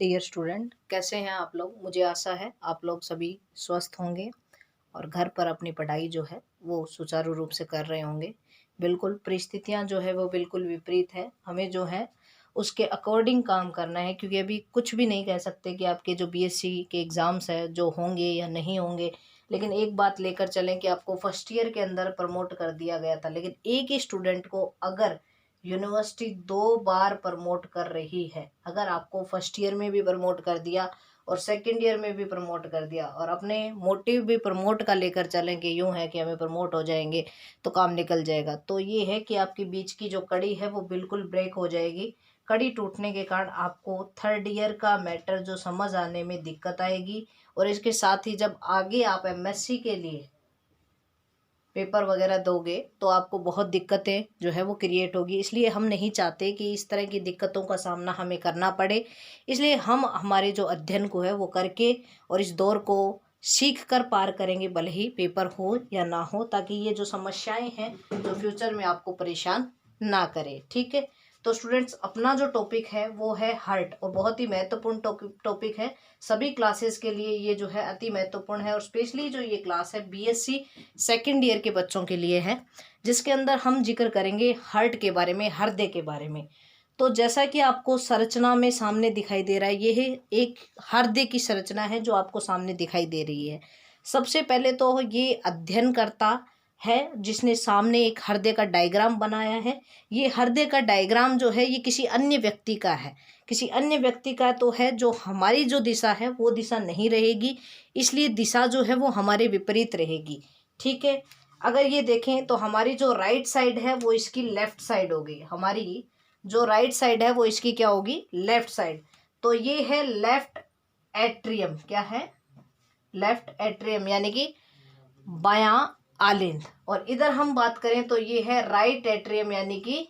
Dear student, कैसे हैं आप लोग। मुझे आशा है आप लोग सभी स्वस्थ होंगे और घर पर अपनी पढ़ाई जो है वो सुचारू रूप से कर रहे होंगे। बिल्कुल परिस्थितियां जो है वो बिल्कुल विपरीत है, हमें जो है उसके अकॉर्डिंग काम करना है, क्योंकि अभी कुछ भी नहीं कह सकते कि आपके जो बीएससी के एग्ज़ाम्स है जो होंगे या नहीं होंगे। लेकिन एक बात लेकर चलें कि आपको फर्स्ट ईयर के अंदर प्रमोट कर दिया गया था, लेकिन एक ही स्टूडेंट को अगर यूनिवर्सिटी 2 बार प्रमोट कर रही है, अगर आपको फर्स्ट ईयर में भी प्रमोट कर दिया और सेकंड ईयर में भी प्रमोट कर दिया और अपने मोटिव भी प्रमोट का लेकर चलें कि यूं है कि हमें प्रमोट हो जाएंगे तो काम निकल जाएगा, तो ये है कि आपकी बीच की जो कड़ी है वो बिल्कुल ब्रेक हो जाएगी। कड़ी टूटने के कारण आपको थर्ड ईयर का मैटर जो समझ आने में दिक्कत आएगी, और इसके साथ ही जब आगे आप एमएससी के लिए पेपर वगैरह दोगे तो आपको बहुत दिक्कतें जो है वो क्रिएट होगी। इसलिए हम नहीं चाहते कि इस तरह की दिक्कतों का सामना हमें करना पड़े। इसलिए हम हमारे जो अध्ययन को है वो करके और इस दौर को सीख कर पार करेंगे, भले ही पेपर हो या ना हो, ताकि ये जो समस्याएं हैं जो फ्यूचर में आपको परेशान ना करे। ठीक है, तो स्टूडेंट्स अपना जो टॉपिक है वो है हार्ट, और बहुत ही महत्वपूर्ण टॉपिक है। सभी क्लासेस के लिए ये जो है अति महत्वपूर्ण है, और स्पेशली जो ये क्लास है बीएससी सेकेंड ईयर के बच्चों के लिए है, जिसके अंदर हम जिक्र करेंगे हार्ट के बारे में, हृदय के बारे में। तो जैसा कि आपको संरचना में सामने दिखाई दे रहा है, ये है एक हृदय की संरचना है जो आपको सामने दिखाई दे रही है। सबसे पहले तो ये अध्ययन करता है जिसने सामने एक हृदय का डायग्राम बनाया है। ये हृदय का डायग्राम जो है ये किसी अन्य व्यक्ति का है, किसी अन्य व्यक्ति का तो है, जो हमारी जो दिशा है वो दिशा नहीं रहेगी, इसलिए दिशा जो है वो हमारे विपरीत रहेगी। ठीक है, अगर ये देखें तो हमारी जो राइट साइड है वो इसकी लेफ्ट साइड होगी, हमारी जो राइट साइड है वो इसकी क्या होगी, लेफ्ट साइड। तो ये है लेफ्ट एट्रियम, क्या है, लेफ्ट एट्रियम यानी कि बायां आलिंद। और इधर हम बात करें तो ये है राइट एट्रियम यानी कि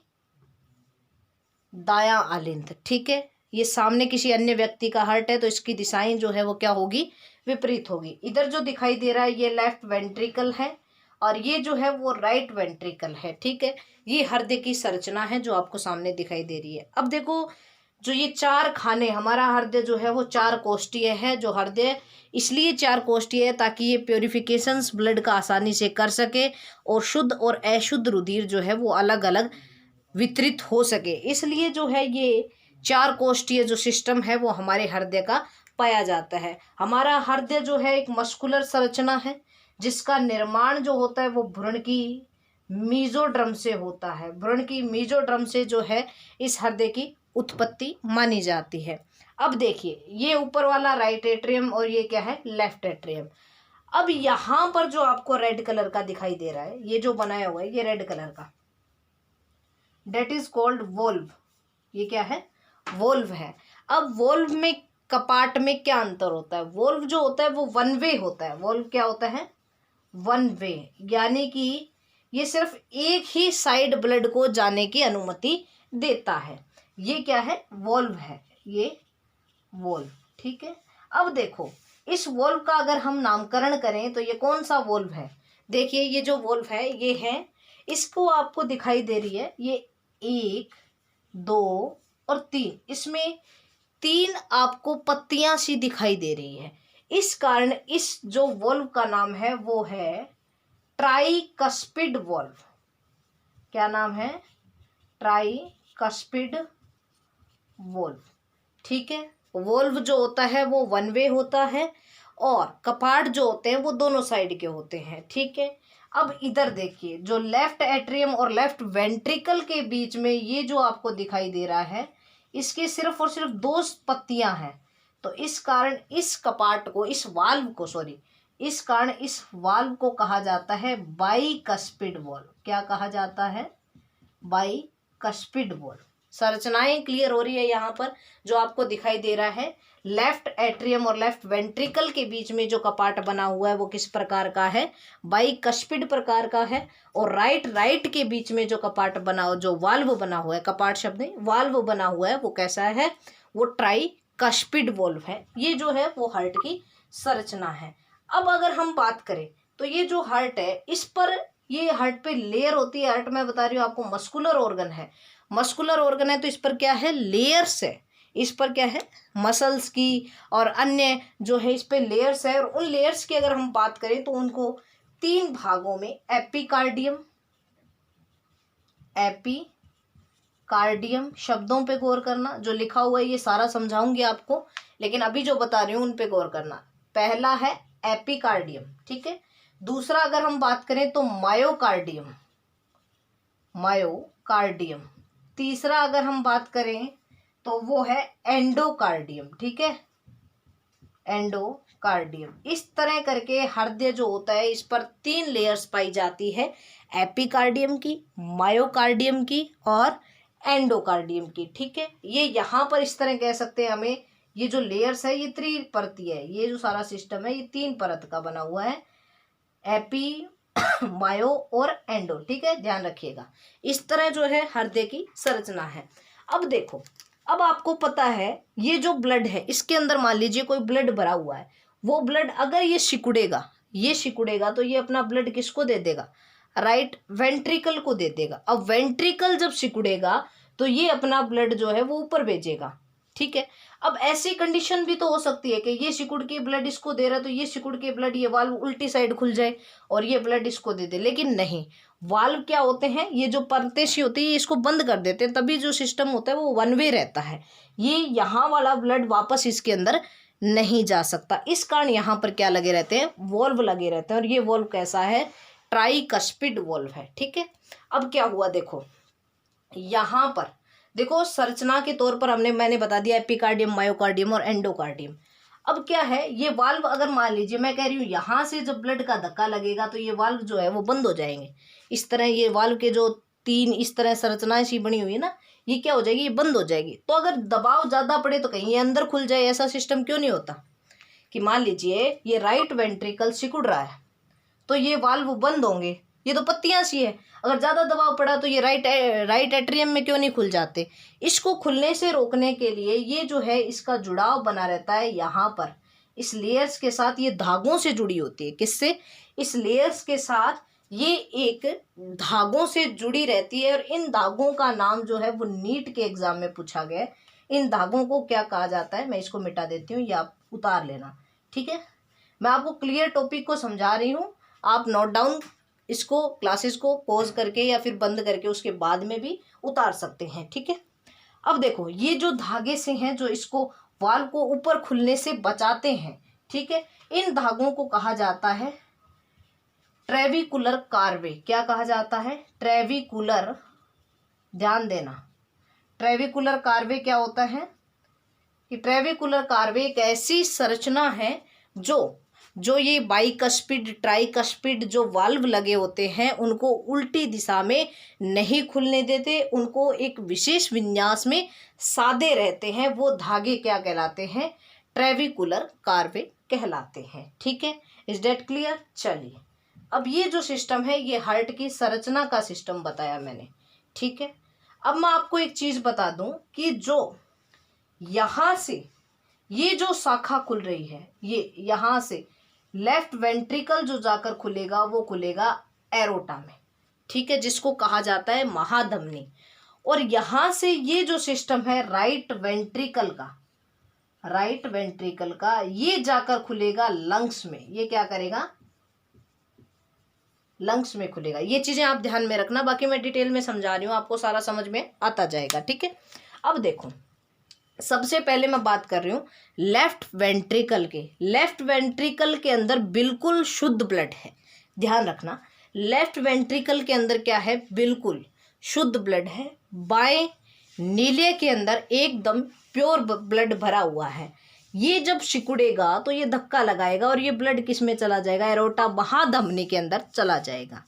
दायां आलिंद। ठीक है, ये सामने किसी अन्य व्यक्ति का हार्ट है तो इसकी दिशाएं जो है वो क्या होगी, विपरीत होगी। इधर जो दिखाई दे रहा है ये लेफ्ट वेंट्रिकल है और ये जो है वो राइट वेंट्रिकल है। ठीक है, ये हृदय की संरचना है जो आपको सामने दिखाई दे रही है। अब देखो, जो ये 4 खाने, हमारा हृदय जो है वो 4 कोष्ठीय है। जो हृदय इसलिए 4 कोष्ठीय है ताकि ये प्योरिफिकेशंस ब्लड का आसानी से कर सके और शुद्ध और अशुद्ध रुधिर जो है वो अलग अलग वितरित हो सके। इसलिए जो है ये 4 कोष्ठीय जो सिस्टम है वो हमारे हृदय का पाया जाता है। हमारा हृदय जो है एक मस्कुलर संरचना है, जिसका निर्माण जो होता है वो भ्रूण की मीजोड्रम से होता है। भ्रूण की मीजोड्रम से जो है इस हृदय की उत्पत्ति मानी जाती है। अब देखिए, ये ऊपर वाला राइट एट्रियम और ये क्या है, लेफ्ट एट्रियम। अब यहाँ पर जो आपको रेड कलर का दिखाई दे रहा है, ये जो बनाया हुआ है ये रेड कलर का, डेट इज कॉल्ड वोल्व। ये क्या है, वोल्व है। अब वोल्व में कपाट में क्या अंतर होता है, वोल्व जो होता है वो वन वे होता है। वोल्व क्या होता है, वन वे, यानी कि ये सिर्फ एक ही साइड ब्लड को जाने की अनुमति देता है। ये क्या है, वोल्व है, ये वोल्व। ठीक है, अब देखो इस वोल्व का अगर हम नामकरण करें तो ये कौन सा वोल्व है। देखिए ये जो वोल्व है ये है, इसको आपको दिखाई दे रही है ये 1 2 और 3, इसमें 3 आपको पत्तियां सी दिखाई दे रही है। इस कारण इस जो वोल्व का नाम है वो है ट्राइकस्पिड वोल्व। क्या नाम है, ट्राइकस्पिड वोल्व। ठीक है, वोल्व जो होता है वो वन वे होता है और कपाट जो होते हैं वो दोनों साइड के होते हैं। ठीक है, अब इधर देखिए, जो लेफ्ट एट्रियम और लेफ्ट वेंट्रिकल के बीच में ये जो आपको दिखाई दे रहा है, इसके सिर्फ और सिर्फ 2 पत्तियां हैं। तो इस कारण इस कपाट को, इस वाल्व को, सॉरी, इस कारण इस वाल्व को कहा जाता है बाइकस्पिड वॉल्व। क्या कहा जाता है, बाइकस्पिड वॉल्व। संरचनाएं क्लियर हो रही है यहाँ पर, जो आपको दिखाई दे रहा है लेफ्ट एट्रियम और लेफ्ट वेंट्रिकल के बीच में जो कपाट बना हुआ है वो किस प्रकार का है, बाइकस्पिड प्रकार का है। और राइट के बीच में जो कपाट बना, जो वाल्व बना हुआ है, कपाट शब्द नहीं, वाल्व बना हुआ है, वो कैसा है, वो ट्राइकस्पिड वॉल्व है। ये जो है वो हार्ट की संरचना है। अब अगर हम बात करें तो ये जो हार्ट है, इस पर, ये हार्ट पे लेयर होती है। हार्ट मैं बता रही हूँ आपको मस्कुलर ऑर्गन है, मस्कुलर ऑर्गन है तो इस पर क्या है, लेयर्स है। इस पर क्या है, मसल्स की और अन्य जो है इस पे लेयर्स है। और उन लेयर्स की अगर हम बात करें तो उनको 3 भागों में एपिकार्डियम, एपिकार्डियम शब्दों पे गौर करना, जो लिखा हुआ है ये सारा समझाऊंगी आपको, लेकिन अभी जो बता रही हूँ उन पे गौर करना। पहला है एपिकार्डियम, ठीक है। दूसरा अगर हम बात करें तो मायोकार्डियम, मायोकार्डियम। तीसरा अगर हम बात करें तो वो है एंडोकार्डियम, ठीक है, एंडोकार्डियम। इस तरह करके हृदय जो होता है इस पर 3 लेयर्स पाई जाती है, एपिकार्डियम की, मायोकार्डियम की और एंडोकार्डियम की, ठीक है। ये यहाँ पर इस तरह कह सकते हैं हमें, ये जो लेयर्स है ये त्रिपरतीय है, ये जो सारा सिस्टम है ये 3 परत का बना हुआ है, एपी मायो और एंडो, ठीक है, ध्यान रखिएगा। इस तरह जो है हृदय की संरचना है। अब देखो, अब आपको पता है ये जो ब्लड है इसके अंदर मान लीजिए कोई ब्लड भरा हुआ है, वो ब्लड अगर ये सिकुड़ेगा तो ये अपना ब्लड किसको दे देगा, राइट वेंट्रिकल को दे देगा। अब वेंट्रिकल जब सिकुड़ेगा तो ये अपना ब्लड जो है वो ऊपर भेजेगा, ठीक है। अब ऐसी कंडीशन भी तो हो सकती है कि ये सिकुड़ के ब्लड इसको दे रहा है तो ये सिकुड़ के ब्लड, ये वाल्व उल्टी साइड खुल जाए और ये ब्लड इसको दे दे, लेकिन नहीं, वाल्व क्या होते हैं, ये जो परतें सी होती है ये इसको बंद कर देते हैं, तभी जो सिस्टम होता है वो वन वे रहता है, ये यहाँ वाला ब्लड वापस इसके अंदर नहीं जा सकता। इस कारण यहाँ पर क्या लगे रहते हैं, वॉल्व लगे रहते हैं, और ये वॉल्व कैसा है, ट्राइकस्पिड वॉल्व है, ठीक है। अब क्या हुआ देखो, यहाँ पर देखो संरचना के तौर पर मैंने बता दिया एपिकार्डियम, मायोकार्डियम और एंडोकार्डियम। अब क्या है, ये वाल्व अगर मान लीजिए मैं कह रही हूँ यहाँ से जब ब्लड का धक्का लगेगा तो ये वाल्व जो है वो बंद हो जाएंगे। इस तरह ये वाल्व के जो 3 इस तरह संरचनाएं सी बनी हुई है ना, ये क्या हो जाएगी, ये बंद हो जाएगी। तो अगर दबाव ज़्यादा पड़े तो कहीं ये अंदर खुल जाए, ऐसा सिस्टम क्यों नहीं होता कि मान लीजिए ये राइट वेंट्रिकल सिकुड़ रहा है तो ये वाल्व बंद होंगे, ये तो पत्तियां सी है, अगर ज़्यादा दबाव पड़ा तो ये राइट एट्रियम में क्यों नहीं खुल जाते। इसको खुलने से रोकने के लिए ये जो है इसका जुड़ाव बना रहता है यहाँ पर, इस लेयर्स के साथ, ये धागों से जुड़ी होती है, किससे, इस लेयर्स के साथ ये एक धागों से जुड़ी रहती है। और इन धागों का नाम जो है वो नीट के एग्जाम में पूछा गया है। इन धागों को क्या कहा जाता है, मैं इसको मिटा देती हूँ, ये आप उतार लेना, ठीक है। मैं आपको क्लियर टॉपिक को समझा रही हूँ, आप नोट डाउन इसको, क्लासेस को पॉज करके या फिर बंद करके उसके बाद में भी उतार सकते हैं, ठीक है। अब देखो ये जो धागे से हैं जो इसको वाल्व को ऊपर खुलने से बचाते हैं, ठीक है, इन धागों को कहा जाता है ट्रेविकुलर कार्वे। क्या कहा जाता है, ट्रेविकुलर, ध्यान देना, ट्रेविकुलर कार्वे क्या होता है कि ट्रेविकुलर कार्वे एक ऐसी संरचना है जो ये बाइकस्पिड, ट्राइकस्पिड जो वाल्व लगे होते हैं उनको उल्टी दिशा में नहीं खुलने देते, उनको एक विशेष विन्यास में साधे रहते हैं। वो धागे क्या कहलाते हैं, ट्रेविकुलर कार्वे कहलाते हैं, ठीक है। Is that clear. चलिए अब ये जो सिस्टम है ये हार्ट की संरचना का सिस्टम बताया मैंने, ठीक है। अब मैं आपको एक चीज बता दूं कि जो यहां से ये जो शाखा खुल रही है, ये यहां से लेफ्ट वेंट्रिकल जो जाकर खुलेगा वो खुलेगा एरोटा में, ठीक है, जिसको कहा जाता है महाधमनी। और यहां से ये जो सिस्टम है राइट वेंट्रिकल का ये जाकर खुलेगा लंग्स में। ये क्या करेगा, लंग्स में खुलेगा। ये चीजें आप ध्यान में रखना, बाकी मैं डिटेल में समझा रही हूँ, आपको सारा समझ में आता जाएगा, ठीक है। अब देखो सबसे पहले मैं बात कर रही हूँ लेफ्ट वेंट्रिकल के। लेफ्ट वेंट्रिकल के अंदर बिल्कुल शुद्ध ब्लड है, ध्यान रखना, लेफ्ट वेंट्रिकल के अंदर क्या है, बिल्कुल शुद्ध ब्लड है। बाएं नीले के अंदर एकदम प्योर ब्लड भरा हुआ है। ये जब सिकुड़ेगा तो ये धक्का लगाएगा और ये ब्लड किस में चला जाएगा, एरोटा, महाधमनी के अंदर चला जाएगा,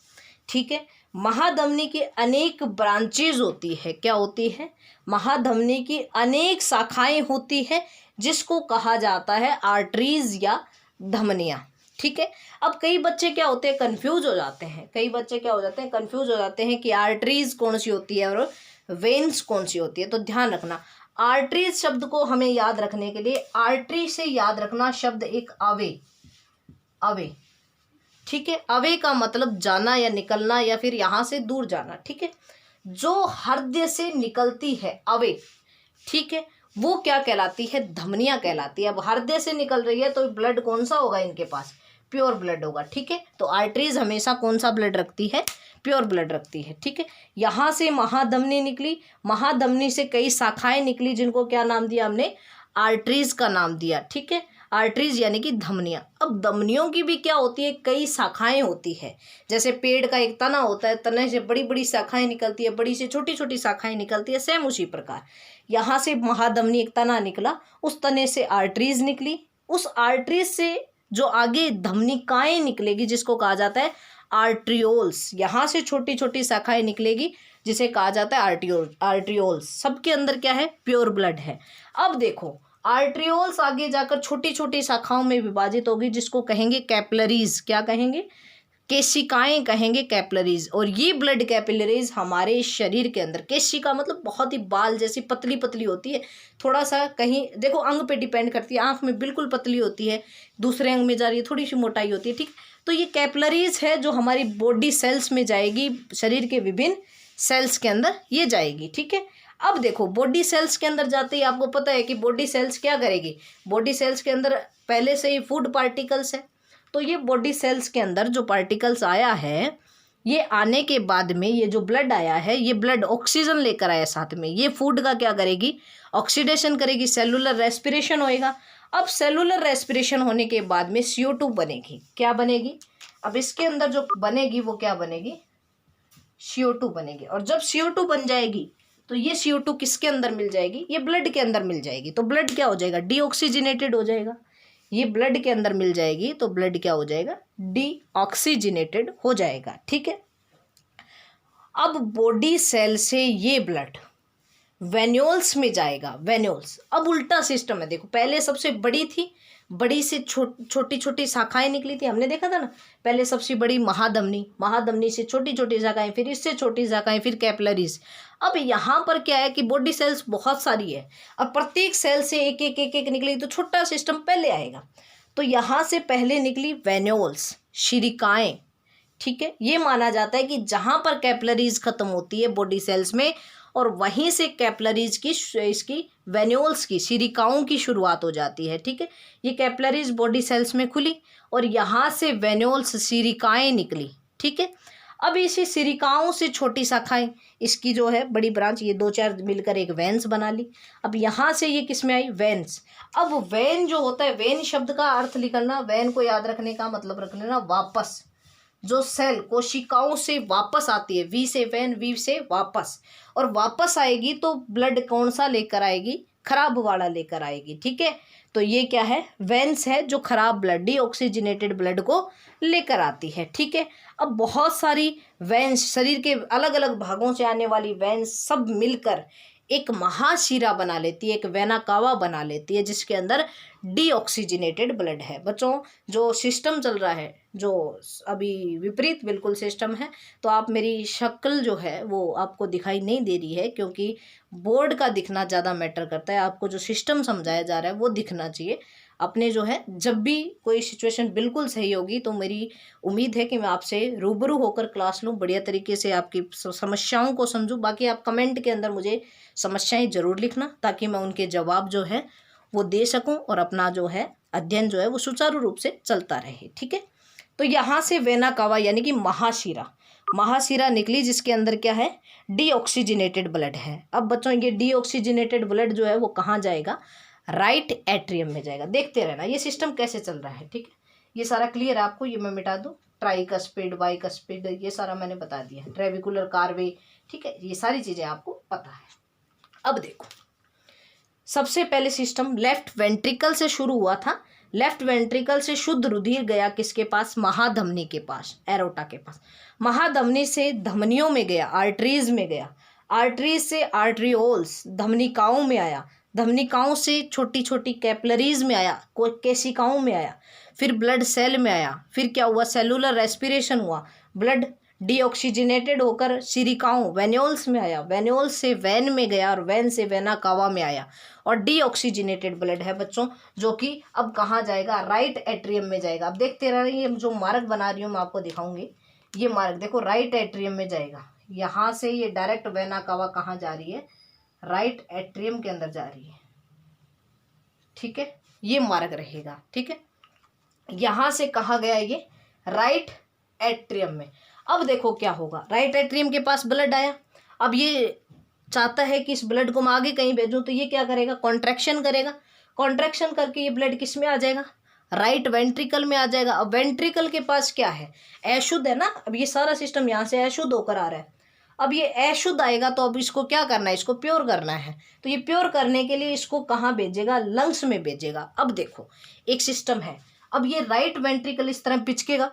ठीक है। महाधमनी की अनेक ब्रांचेज होती है, क्या होती है, महाधमनी की अनेक शाखाएं होती है जिसको कहा जाता है आर्टरीज या धमनियां, ठीक है। अब कई बच्चे क्या होते हैं, कंफ्यूज हो जाते हैं, कंफ्यूज हो जाते हैं कि आर्टरीज कौन सी होती है और वेन्स कौन सी होती है। तो ध्यान रखना, आर्टरीज शब्द को हमें याद रखने के लिए आर्टरी से याद रखना शब्द एक अवे, ठीक है। अवे का मतलब जाना या निकलना या फिर यहां से दूर जाना, ठीक है। जो हृदय से निकलती है अवे, ठीक है, वो क्या कहलाती है, धमनियां कहलाती है। अब हृदय से निकल रही है तो ब्लड कौन सा होगा इनके पास, प्योर ब्लड होगा, ठीक है। तो आर्टरीज हमेशा कौन सा ब्लड रखती है, प्योर ब्लड रखती है, ठीक है। यहाँ से महाधमनी निकली, महाधमनी से कई शाखाएं निकली जिनको क्या नाम दिया हमने, आर्टरीज का नाम दिया, ठीक है। आर्टरीज यानी कि धमनियां। अब धमनियों की भी क्या होती है, कई शाखाएं होती है। जैसे पेड़ का एक तना होता है, तने से बड़ी बड़ी शाखाएं निकलती है, बड़ी से छोटी छोटी शाखाएं निकलती है, सेम उसी प्रकार यहाँ से महाधमनी एक तना निकला, उस तने से आर्टरीज निकली, उस आर्टरीज से जो आगे धमनिकाएं निकलेगी जिसको कहा जाता है आर्ट्रियोल्स, यहाँ से छोटी छोटी शाखाएं निकलेगी जिसे कहा जाता है आर्ट्रियोल्स। सबके अंदर क्या है, प्योर ब्लड है। अब देखो आर्ट्रियोल्स आगे जाकर छोटी छोटी शाखाओं में विभाजित होगी जिसको कहेंगे कैपिलरीज, क्या कहेंगे, केशिकाएं कहेंगे, कैपिलरीज। और ये ब्लड कैपिलरीज हमारे शरीर के अंदर, केशिका मतलब बहुत ही बाल जैसी पतली पतली होती है, थोड़ा सा कहीं देखो अंग पे डिपेंड करती है, आंख में बिल्कुल पतली होती है, दूसरे अंग में जा रही है थोड़ी सी मोटाई होती है, ठीक। तो ये कैपिलरीज है जो हमारी बॉडी सेल्स में जाएगी, शरीर के विभिन्न सेल्स के अंदर ये जाएगी, ठीक है। अब देखो बॉडी सेल्स के अंदर जाते ही आपको पता है कि बॉडी सेल्स क्या करेगी, बॉडी सेल्स के अंदर पहले से ही फूड पार्टिकल्स है, तो ये बॉडी सेल्स के अंदर जो पार्टिकल्स आया है, ये आने के बाद में ये जो ब्लड आया है, ये ब्लड ऑक्सीजन लेकर आया साथ में, ये फूड का क्या करेगी, ऑक्सीडेशन करेगी, सेलुलर रेस्पिरेशन होएगा। अब सेलुलर रेस्पिरेशन होने के बाद में CO2 बनेगी, क्या बनेगी, अब इसके अंदर जो बनेगी वो क्या बनेगी, CO2 बनेगी। और जब CO2 बन जाएगी तो ये CO2 किसके अंदर मिल जाएगी, ये ब्लड के अंदर मिल जाएगी। तो ब्लड क्या हो जाएगा, डीऑक्सीजिनेटेड हो जाएगा। ये ब्लड के अंदर मिल जाएगी तो ब्लड क्या हो जाएगा, डीऑक्सीजिनेटेड हो जाएगा, ठीक है। अब बॉडी सेल से ये ब्लड वेन्यूल्स में जाएगा, वेन्यूल्स। अब उल्टा सिस्टम है, देखो पहले सबसे बड़ी थी, बड़ी से छोटी छोटी शाखाएं निकली थी, हमने देखा था ना, पहले सबसे बड़ी महाधमनी, महाधमनी से छोटी छोटी शाखाएं, फिर इससे छोटी शाखाएं, फिर कैपिलरीज। अब यहाँ पर क्या है कि बॉडी सेल्स बहुत सारी है, अब प्रत्येक सेल से एक एक एक एक निकली तो छोटा सिस्टम पहले आएगा। तो यहाँ से पहले निकली वेन्यूल्स, शिरिकाएं, ठीक है। ये माना जाता है कि जहाँ पर कैपिलरीज खत्म होती है बॉडी सेल्स में, और वहीं से कैपिलरीज की इसकी वेन्यूल्स की शिरिकाओं की शुरुआत हो जाती है, ठीक है। ये कैपिलरीज बॉडी सेल्स में खुली और यहाँ से वेन्यूल्स शिरिकाएं निकली, ठीक है। अब इसी शिरिकाओं से छोटी शाखाएं, इसकी जो है बड़ी ब्रांच, ये दो चार मिलकर एक वेन्स बना ली। अब यहाँ से ये किस में आई, वेन्स। अब वेन जो होता है, वेन शब्द का अर्थ निकलना, वेन को याद रखने का मतलब रख लेना वापस, जो सेल कोशिकाओं से वापस आती है, वी से वैन, वी से वापस, और वापस आएगी तो ब्लड कौन सा लेकर आएगी, खराब वाला लेकर आएगी, ठीक है। तो ये क्या है, वेन्स है जो खराब ब्लड, डीऑक्सीजिनेटेड ब्लड को लेकर आती है, ठीक है। अब बहुत सारी वेन्स, शरीर के अलग अलग भागों से आने वाली वेन्स सब मिलकर एक महाशिरा बना लेती है, एक वेना कावा बना लेती है जिसके अंदर डीऑक्सीजिनेटेड ब्लड है। बच्चों जो सिस्टम चल रहा है, जो अभी विपरीत बिल्कुल सिस्टम है, तो आप मेरी शक्ल जो है वो आपको दिखाई नहीं दे रही है क्योंकि बोर्ड का दिखना ज़्यादा मैटर करता है, आपको जो सिस्टम समझाया जा रहा है वो दिखना चाहिए। अपने जो है जब भी कोई सिचुएशन बिल्कुल सही होगी तो मेरी उम्मीद है कि मैं आपसे रूबरू होकर क्लास लूँ, बढ़िया तरीके से आपकी समस्याओं को समझूँ। बाकी आप कमेंट के अंदर मुझे समस्याएं ज़रूर लिखना ताकि मैं उनके जवाब जो है वो दे सकूं और अपना जो है अध्ययन जो है वो सुचारू रूप से चलता रहे, ठीक है। तो यहाँ से वेना कावा यानी कि महाशिरा, महाशिरा निकली जिसके अंदर क्या है, डीऑक्सीजिनेटेड ब्लड है। अब बच्चों ये डीऑक्सीजिनेटेड ब्लड जो है वो कहाँ जाएगा, राइट एट्रियम में जाएगा। देखते रहना ये सिस्टम कैसे चल रहा है, ठीक है। ये सारा क्लियर है आपको, ये मैं मिटा दूँ, ट्राइकस्पिड, बाइकस्पिड, ये सारा मैंने बता दिया, ट्रेविकुलर कार्वे, ठीक है, ये सारी चीज़ें आपको पता है। अब देखो सबसे पहले सिस्टम लेफ्ट वेंट्रिकल से शुरू हुआ था, लेफ्ट वेंट्रिकल से शुद्ध रुधिर गया किसके पास, महाधमनी के पास, एरोटा के पास। महाधमनी से धमनियों में गया, आर्टरीज में गया, आर्टरीज से आर्ट्रियोल्स, धमनिकाओं में आया, धमनिकाओं से छोटी छोटी कैपिलरीज में आया, केशिकाओं में आया, फिर ब्लड सेल में आया, फिर क्या हुआ, सेलुलर रेस्पिरेशन हुआ, ब्लड डीऑक्सीजिनेटेड होकर शिरिकाओं वेन्यूल्स में आया, वेन्यूल्स से वैन में गया और वैन से वेना कावा में आया, और डीऑक्सीजिनेटेड ब्लड है बच्चों जो कि अब कहाँ जाएगा, राइट एट्रियम में जाएगा। अब देखते रहिए, जो मार्ग बना रही हूँ मैं आपको दिखाऊंगी, ये मार्ग देखो राइट एट्रियम में जाएगा। यहाँ से ये डायरेक्ट वेना कावा कहाँ जा रही है, राइट एट्रियम के अंदर जा रही है, ठीक है, ये मार्ग रहेगा। ठीक है, यहां से कहा गया ये राइट एट्रियम में। अब देखो क्या होगा, राइट एट्रियम के पास ब्लड आया, अब ये चाहता है कि इस ब्लड को मैं आगे कहीं भेजूं, तो ये क्या करेगा, कॉन्ट्रैक्शन करेगा। कॉन्ट्रैक्शन करके ये ब्लड किस में आ जाएगा, राइट वेंट्रिकल में आ जाएगा। अब वेंट्रिकल के पास क्या है, अशुद्ध है ना, अब ये सारा सिस्टम यहाँ से अशुद्ध होकर आ रहा है। अब ये अशुद्ध आएगा तो अब इसको क्या करना है, इसको प्योर करना है। तो ये प्योर करने के लिए इसको कहाँ भेजेगा, लंग्स में भेजेगा। अब देखो एक सिस्टम है, अब ये राइट वेंट्रिकल इस तरह पिचकेगा,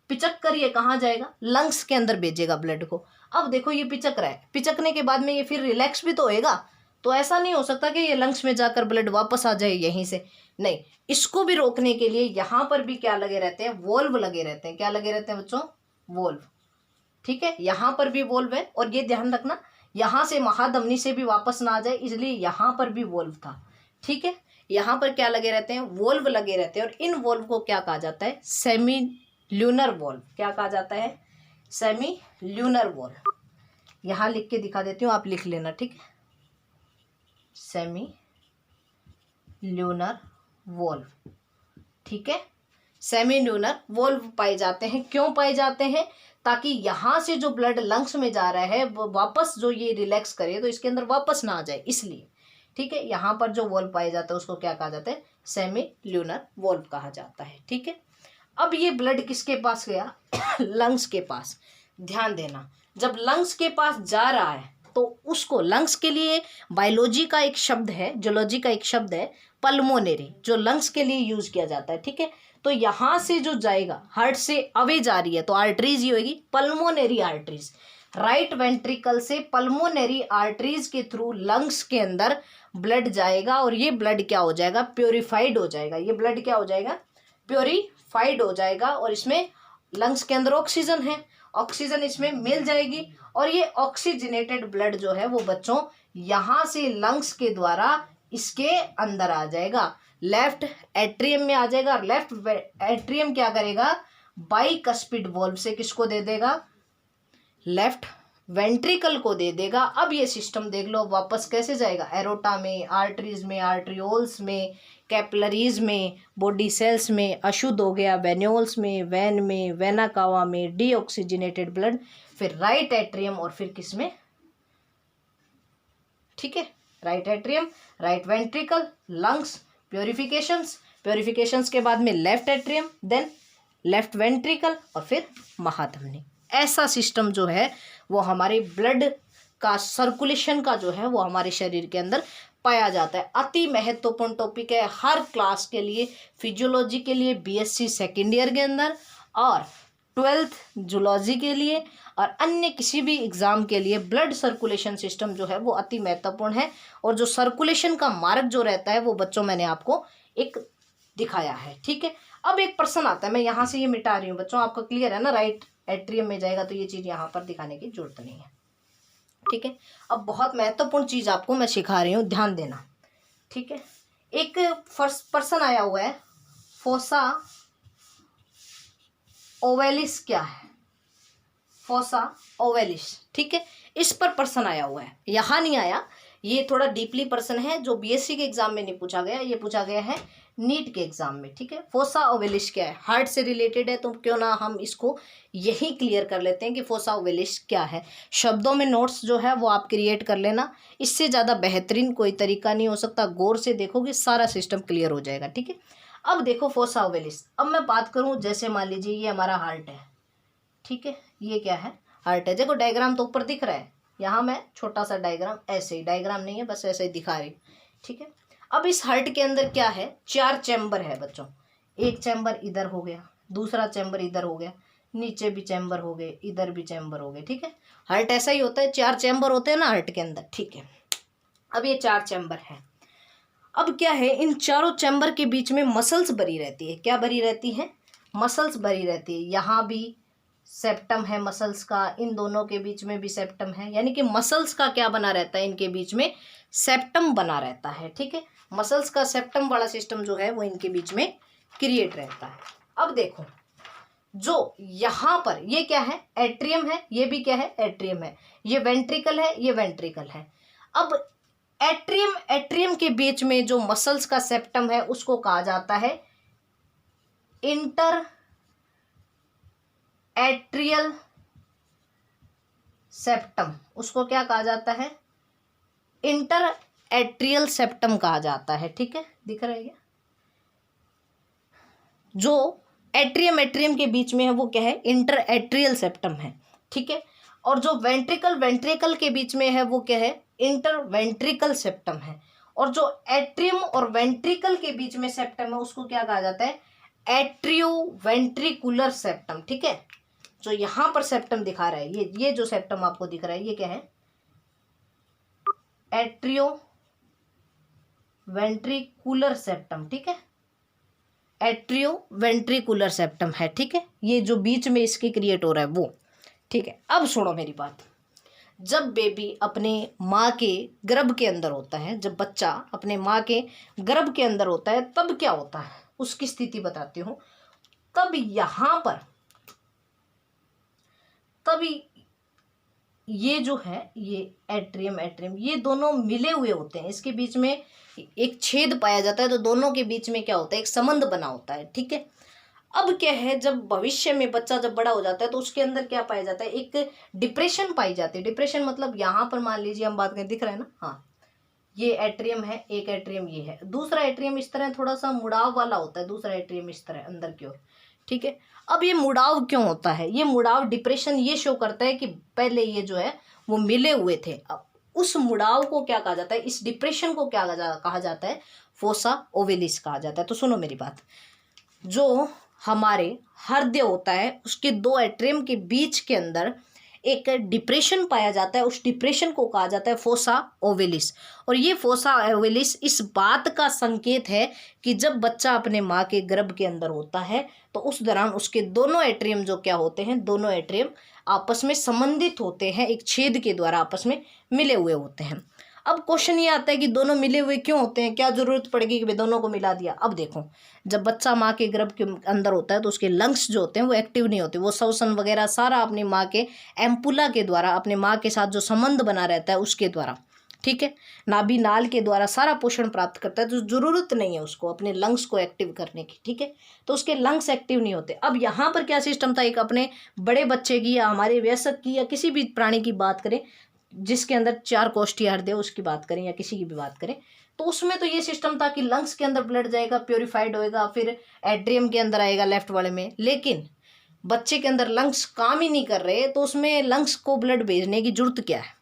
पिचक कर ये कहाँ जाएगा, लंग्स के अंदर भेजेगा ब्लड को। अब देखो ये पिचक रहा है, पिचकने के बाद में ये फिर रिलैक्स भी तो होएगा। तो ऐसा नहीं हो सकता कि ये लंग्स में जाकर ब्लड वापस आ जाए यहीं से, नहीं। इसको भी रोकने के लिए यहाँ पर भी क्या लगे रहते हैं, वोल्व लगे रहते हैं। क्या लगे रहते हैं बच्चों, वोल्व। ठीक है, यहाँ पर भी वोल्व है, और ये ध्यान रखना यहाँ से महाधमनी से भी वापस ना आ जाए, इसलिए यहाँ पर भी वोल्व था। ठीक है, यहाँ पर क्या लगे रहते हैं, वोल्व लगे रहते हैं। और इन वोल्व को क्या कहा जाता है, सेमी ल्यूनर वोल्व। क्या कहा जाता है, सेमी ल्यूनर वोल्व। यहाँ लिख के दिखा देती हूँ, आप लिख लेना। ठीक है, सेमी ल्यूनर वोल्व। ठीक है, सेमी ल्यूनर वोल्व पाए जाते हैं। क्यों पाए जाते हैं, ताकि यहाँ से जो ब्लड लंग्स में जा रहा है वो वापस जो ये रिलैक्स करे तो इसके अंदर वापस ना आ जाए, इसलिए। ठीक है, यहाँ पर जो वोल्व पाया जाता है उसको क्या कहा जाता है, सेमी ल्यूनर वोल्व कहा जाता है। ठीक है, अब ये ब्लड किसके पास गया, लंग्स के पास। ध्यान देना, जब लंग्स के पास जा रहा है तो उसको, लंग्स के लिए बायोलॉजी का एक शब्द है, जूलॉजी का एक शब्द है पल्मोनरी, जो लंग्स के लिए यूज किया जाता है। ठीक है, तो यहाँ से जो जाएगा, हार्ट से अवे जा रही है तो आर्टरीज ही होगी, पल्मोनरी आर्टरीज। राइट वेंट्रिकल से पल्मोनरी आर्टरीज के थ्रू लंग्स के अंदर ब्लड जाएगा, और ये ब्लड क्या हो जाएगा, प्योरीफाइड हो जाएगा। ये ब्लड क्या हो जाएगा, प्योरीफाइड हो जाएगा, और इसमें लंग्स के अंदर ऑक्सीजन है, ऑक्सीजन इसमें मिल जाएगी, और ये ऑक्सीजनेटेड ब्लड जो है वो बच्चों यहाँ से लंग्स के द्वारा इसके अंदर आ जाएगा, लेफ्ट एट्रियम में आ जाएगा। और लेफ्ट एट्रियम क्या करेगा, बाइकस्पिड वॉल्व से किसको दे देगा, लेफ्ट वेंट्रिकल को दे देगा। अब ये सिस्टम देख लो वापस कैसे जाएगा, एरोटा में, आर्टरीज में, आर्ट्रियोल्स में, कैपिलरीज में, बॉडी सेल्स में, अशुद्ध हो गया वेन्यूल्स में, वैन में, वेना कावा में, डीऑक्सीजनेटेड ब्लड, फिर राइट एट्रियम, और फिर किस में, ठीक है, right atrium, right ventricle, lungs, purifications के बाद में left atrium, then left ventricle, और फिर महाधमनी। ऐसा सिस्टम जो है वो हमारे ब्लड का सर्कुलेशन का जो है वो हमारे शरीर के अंदर पाया जाता है। अति महत्वपूर्ण टॉपिक है हर क्लास के लिए, फिजियोलॉजी के लिए बीएससी सेकेंड ईयर के अंदर, और 12th जूलॉजी के लिए, और अन्य किसी भी एग्जाम के लिए ब्लड सर्कुलेशन सिस्टम जो है वो अति महत्वपूर्ण है। और जो सर्कुलेशन का मार्ग जो रहता है वो बच्चों मैंने आपको एक दिखाया है। ठीक है, अब एक प्रश्न आता है, मैं यहाँ से ये मिटा रही हूँ बच्चों, आपका क्लियर है ना, राइट एट्रियम में जाएगा तो ये चीज़ यहाँ पर दिखाने की जरूरत नहीं है। ठीक है, अब बहुत महत्वपूर्ण चीज़ आपको मैं सिखा रही हूँ, ध्यान देना। ठीक है, एक फर्स्ट पर्सन आया हुआ है, फोसा ओवेलिस। क्या है, फोसा ओवेलिस। ठीक है, इस पर पर्सन आया हुआ है, यहाँ नहीं आया, ये थोड़ा डीपली पर्सन है जो बीएससी के एग्जाम में नहीं पूछा गया, ये पूछा गया है नीट के एग्जाम में। ठीक है, फोसा ओवेलिस क्या है, हार्ट से रिलेटेड है, तो क्यों ना हम इसको यही क्लियर कर लेते हैं कि फोसा ओवेलिस क्या है। शब्दों में नोट्स जो है वो आप क्रिएट कर लेना, इससे ज़्यादा बेहतरीन कोई तरीका नहीं हो सकता। गौर से देखोगे सारा सिस्टम क्लियर हो जाएगा। ठीक है, अब देखो फोसा ओवेलिस। अब मैं बात करूँ, जैसे मान लीजिए ये हमारा हार्ट है। ठीक है, ये क्या है, हार्ट है। देखो डायग्राम तो ऊपर दिख रहा है, यहाँ मैं छोटा सा डायग्राम, ऐसे ही डायग्राम नहीं है, बस ऐसे ही दिखा रही हूँ। ठीक है, अब इस हार्ट के अंदर क्या है, 4 चैम्बर है बच्चों। एक चैम्बर इधर हो गया, दूसरा चैम्बर इधर हो गया, नीचे भी चैम्बर हो गए, इधर भी चैम्बर हो गए। ठीक है, हार्ट ऐसा ही होता है, 4 चैम्बर होते हैं ना हार्ट के अंदर। ठीक है, अब ये 4 चैम्बर है। अब क्या है, इन चारों चैम्बर के बीच में मसल्स भरी रहती है। क्या भरी रहती है, मसल्स भरी रहती है। यहाँ भी सेप्टम है मसल्स का, इन दोनों के बीच में भी सेप्टम है, यानी कि मसल्स का क्या बना रहता है, इनके बीच में सेप्टम बना रहता है। ठीक है, मसल्स का सेप्टम वाला सिस्टम जो है वो इनके बीच में क्रिएट रहता है। अब देखो, जो यहाँ पर ये क्या है, एट्रियम है, ये भी क्या है, एट्रियम है, ये वेंट्रिकल है, ये वेंट्रिकल है। अब एट्रियम एट्रियम के बीच में जो मसल्स का सेप्टम है उसको कहा जाता है इंटर एट्रियल सेप्टम। उसको क्या कहा जाता है? इंटर एट्रियल सेप्टम कहा जाता है। ठीक है, दिख रहा है क्या? जो एट्रियम एट्रियम के बीच में है वो क्या है? इंटर एट्रियल सेप्टम है। ठीक है, और जो वेंट्रिकल वेंट्रिकल के बीच में है वो क्या है? इंटर वेंट्रिकल सेप्टम है। और जो एट्रियम और वेंट्रिकल के बीच में सेप्टम है उसको क्या कहा जाता है? Atrio ventricular septum. ठीक है, जो यहां पर सेप्टम दिखा रहा है, ये जो सेप्टम आपको दिख रहा है ये क्या है? Atrio ventricular septum. ठीक है, एट्रियो वेंट्रिकुलर सेप्टम है। ठीक है, ये जो बीच में इसके क्रिएट हो रहा है वो। ठीक है, अब सुनो मेरी बात। जब बेबी अपने माँ के गर्भ के अंदर होता है, जब बच्चा अपने माँ के गर्भ के अंदर होता है, तब क्या होता है उसकी स्थिति बताती हूँ। तब यहाँ पर तभी ये जो है, ये एट्रियम एट्रियम ये दोनों मिले हुए होते हैं, इसके बीच में एक छेद पाया जाता है, तो दोनों के बीच में क्या होता है? एक संबंध बना होता है। ठीक है, अब क्या है, जब भविष्य में बच्चा जब बड़ा हो जाता है तो उसके अंदर क्या पाया जाता है? एक डिप्रेशन पाई जाती है। डिप्रेशन मतलब यहाँ पर मान लीजिए हम बात करें, दिख रहा है ना? हाँ, ये एट्रियम है, एक एट्रियम ये है, दूसरा एट्रियम इस तरह थोड़ा सा मुड़ाव वाला होता है, दूसरा एट्रियम इस तरह अंदर की ओर। ठीक है, अब ये मुड़ाव क्यों होता है? ये मुड़ाव डिप्रेशन ये शो करता है कि पहले ये जो है वो मिले हुए थे। अब उस मुड़ाव को क्या कहा जाता है? इस डिप्रेशन को क्या कहा जाता है? फोसा ओवेलिस कहा जाता है। तो सुनो मेरी बात, जो हमारे हृदय होता है उसके दो एट्रियम के बीच के अंदर एक डिप्रेशन पाया जाता है, उस डिप्रेशन को कहा जाता है फोसा ओवेलिस। और ये फोसा ओवेलिस इस बात का संकेत है कि जब बच्चा अपने माँ के गर्भ के अंदर होता है तो उस दौरान उसके दोनों एट्रियम जो क्या होते हैं? दोनों एट्रियम आपस में संबंधित होते हैं, एक छेद के द्वारा आपस में मिले हुए होते हैं। अब क्वेश्चन ये आता है कि दोनों मिले हुए क्यों होते हैं? क्या जरूरत पड़ेगी कि दोनों को मिला दिया? अब देखो, जब बच्चा माँ के गर्भ के अंदर होता है तो उसके लंग्स जो होते हैं वो एक्टिव नहीं होते, वो श्वसन वगैरह सारा अपनी माँ के एम्पुला के द्वारा, अपने माँ के साथ जो संबंध बना रहता है उसके द्वारा, ठीक है, नाभि नाल के द्वारा सारा पोषण प्राप्त करता है। तो जरूरत नहीं है उसको अपने लंग्स को एक्टिव करने की। ठीक है, तो उसके लंग्स एक्टिव नहीं होते। अब यहाँ पर क्या सिस्टम था? एक अपने बड़े बच्चे की या हमारे वयस्क की या किसी भी प्राणी की बात करें जिसके अंदर 4 कोष्ठीय हृदय, उसकी बात करें या किसी की भी बात करें, तो उसमें तो ये सिस्टम था कि लंग्स के अंदर ब्लड जाएगा, प्योरीफाइड होएगा, फिर एट्रियम के अंदर आएगा लेफ्ट वाले में। लेकिन बच्चे के अंदर लंग्स काम ही नहीं कर रहे, तो उसमें लंग्स को ब्लड भेजने की जरूरत क्या है?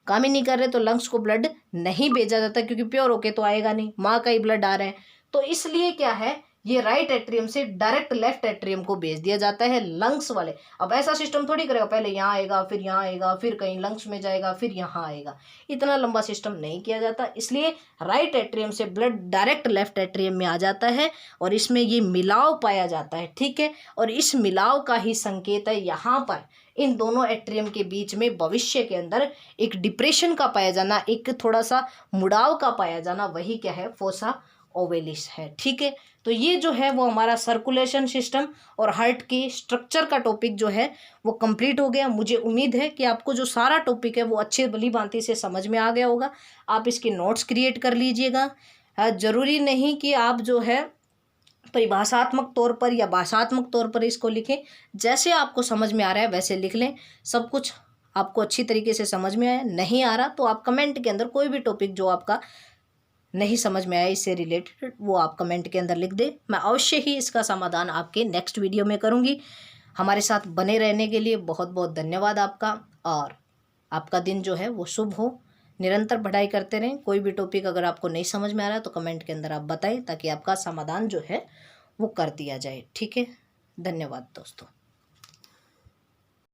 काम ही नहीं कर रहे तो लंग्स को ब्लड नहीं भेजा जाता, क्योंकि प्योर होके तो आएगा नहीं, माँ का ही ब्लड आ रहा है। तो इसलिए क्या है, ये राइट एट्रियम से डायरेक्ट लेफ्ट एट्रियम को भेज दिया जाता है लंग्स वाले। अब ऐसा सिस्टम थोड़ी करेगा, पहले यहाँ आएगा, फिर यहाँ आएगा, फिर कहीं लंग्स में जाएगा, फिर यहाँ आएगा, इतना लंबा सिस्टम नहीं किया जाता। इसलिए राइट एट्रियम से ब्लड डायरेक्ट लेफ्ट एट्रियम में आ जाता है और इसमें ये मिलाव पाया जाता है। ठीक है, और इस मिलाव का ही संकेत है यहाँ पर इन दोनों एट्रियम के बीच में भविष्य के अंदर एक डिप्रेशन का पाया जाना, एक थोड़ा सा मुड़ाव का पाया जाना, वही क्या है? फोसा ओवेलिस है। ठीक है, तो ये जो है वो हमारा सर्कुलेशन सिस्टम और हार्ट की स्ट्रक्चर का टॉपिक जो है वो कंप्लीट हो गया। मुझे उम्मीद है कि आपको जो सारा टॉपिक है वो अच्छे भली भांति से समझ में आ गया होगा। आप इसके नोट्स क्रिएट कर लीजिएगा। ज़रूरी नहीं कि आप जो है परिभाषात्मक तौर पर या भाषात्मक तौर पर इसको लिखें, जैसे आपको समझ में आ रहा है वैसे लिख लें। सब कुछ आपको अच्छी तरीके से समझ में आया, नहीं आ रहा तो आप कमेंट के अंदर कोई भी टॉपिक जो आपका नहीं समझ में आया इससे रिलेटेड वो आप कमेंट के अंदर लिख दें। मैं अवश्य ही इसका समाधान आपके नेक्स्ट वीडियो में करूँगी। हमारे साथ बने रहने के लिए बहुत बहुत धन्यवाद आपका, और आपका दिन जो है वो शुभ हो। निरंतर पढ़ाई करते रहें। कोई भी टॉपिक अगर आपको नहीं समझ में आ रहा है तो कमेंट के अंदर आप बताएं, ताकि आपका समाधान जो है वो कर दिया जाए। ठीक है, धन्यवाद दोस्तों।